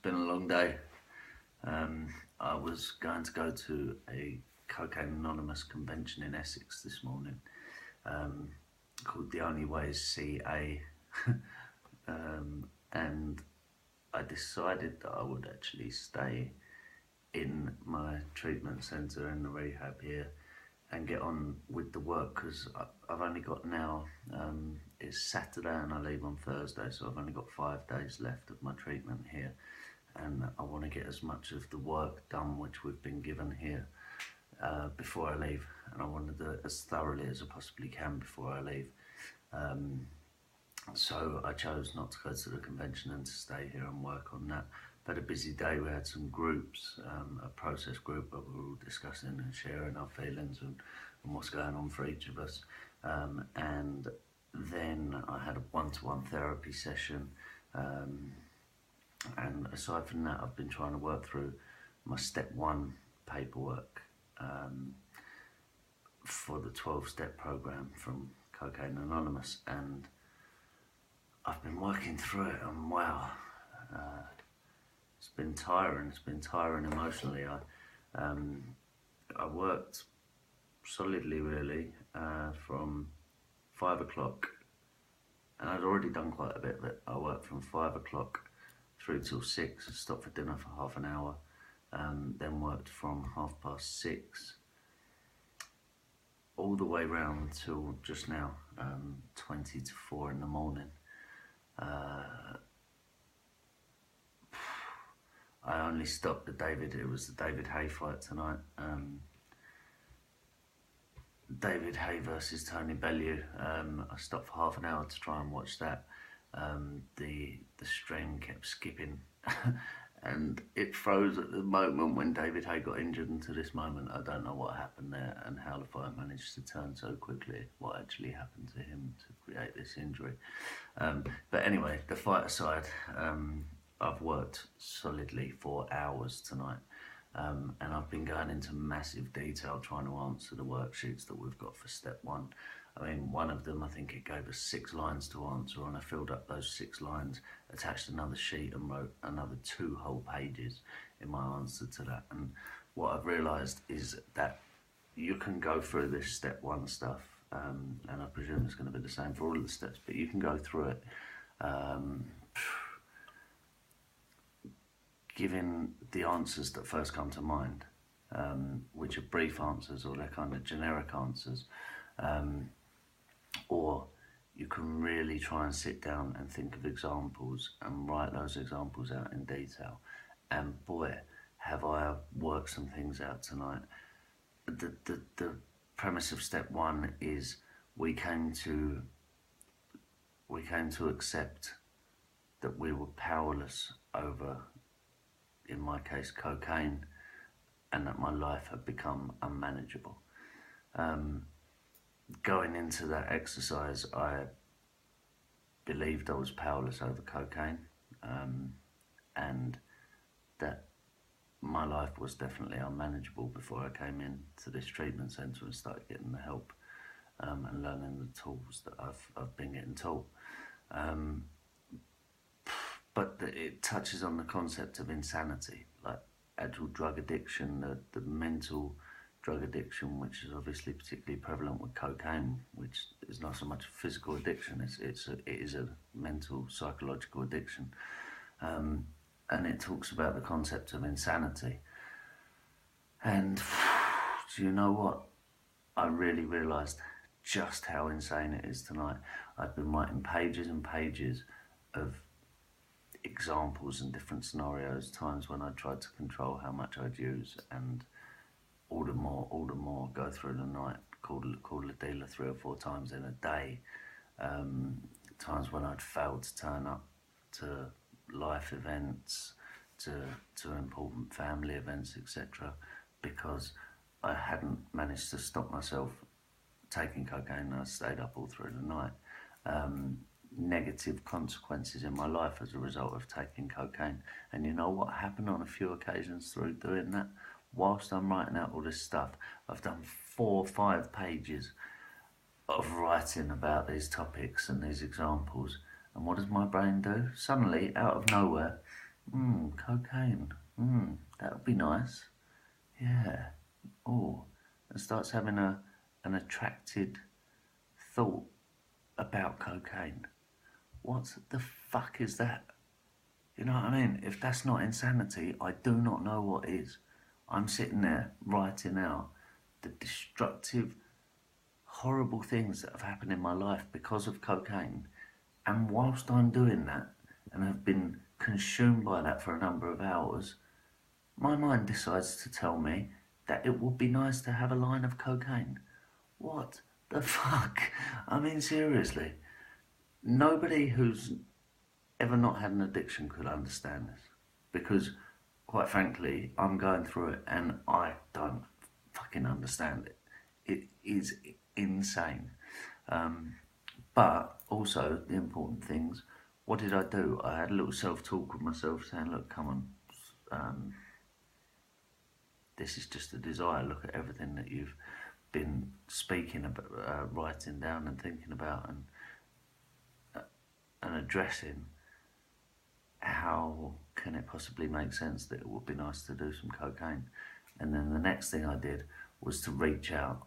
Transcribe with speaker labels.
Speaker 1: been a long day. I was going to go to a Cocaine Anonymous convention in Essex this morning, called The Only Way is CA, and I decided that I would actually stay in my treatment centre in the rehab here and get on with the work, because I've only got now, it's Saturday and I leave on Thursday, so I've only got 5 days left of my treatment here, and I want to get as much of the work done which we've been given here before I leave, and I want to do it as thoroughly as I possibly can before I leave. So I chose not to go to the convention and to stay here and work on that. Had a busy day. We had some groups, a process group where we were all discussing and sharing our feelings and what's going on for each of us. And then I had a one-to-one therapy session. And aside from that, I've been trying to work through my step 1 paperwork for the 12-step program from Cocaine Anonymous. And I've been working through it, and wow, it's been tiring emotionally. I worked solidly really from 5 o'clock, and I'd already done quite a bit of it. I worked from 5 o'clock through till 6, stopped for dinner for half an hour, then worked from 6:30 all the way round till just now, 20 to 4 in the morning. I only stopped it was the David Haye fight tonight. David Haye versus Tony Bellew. I stopped for half an hour to try and watch that. The stream kept skipping and it froze at the moment when David Haye got injured. And to this moment I don't know what happened there and how the fight managed to turn so quickly, what actually happened to him to create this injury. But anyway, the fight aside, I've worked solidly for hours tonight, and I've been going into massive detail trying to answer the worksheets that we've got for step 1. I mean, one of them, I think it gave us 6 lines to answer, and I filled up those 6 lines, attached another sheet and wrote another 2 whole pages in my answer to that. And what I've realised is that you can go through this step 1 stuff, and I presume it's going to be the same for all of the steps, but you can go through it giving the answers that first come to mind, which are brief answers or they're kind of generic answers, or you can really try and sit down and think of examples and write those examples out in detail. And boy, have I worked some things out tonight. The premise of step 1 is we came to accept that we were powerless over, in my case, cocaine, and that my life had become unmanageable. Going into that exercise, I believed I was powerless over cocaine, and that my life was definitely unmanageable before I came into this treatment centre and started getting the help and learning the tools that I've been getting taught. But it touches on the concept of insanity, like actual drug addiction, the mental drug addiction, which is obviously particularly prevalent with cocaine, which is not so much a physical addiction, it is a mental, psychological addiction. And it talks about the concept of insanity. And do you know what? I really realised just how insane it is tonight. I've been writing pages and pages of examples and different scenarios, times when I tried to control how much I'd use and order more, go through the night, call the dealer 3 or 4 times in a day, times when I'd failed to turn up to life events, to important family events, etc., because I hadn't managed to stop myself taking cocaine and I stayed up all through the night. Negative consequences in my life as a result of taking cocaine. And you know what happened on a few occasions through doing that? Whilst I'm writing out all this stuff, I've done 4 or 5 pages of writing about these topics and these examples. And what does my brain do? Suddenly, out of nowhere, Cocaine. That would be nice. Yeah. Oh, and starts having an attracted thought about cocaine. What the fuck is that? You know what I mean? If that's not insanity, I do not know what is. I'm sitting there writing out the destructive, horrible things that have happened in my life because of cocaine. And whilst I'm doing that and have been consumed by that for a number of hours, my mind decides to tell me that it would be nice to have a line of cocaine. What the fuck? I mean, seriously. Nobody who's ever not had an addiction could understand this. Because, quite frankly, I'm going through it and I don't fucking understand it. It is insane. Um, but also, the important things, what did I do? I had a little self talk with myself saying, look, come on, um, this is just a desire. Look at everything that you've been speaking about, writing down and thinking about and addressing. How can it possibly make sense that it would be nice to do some cocaine? And then the next thing I did was to reach out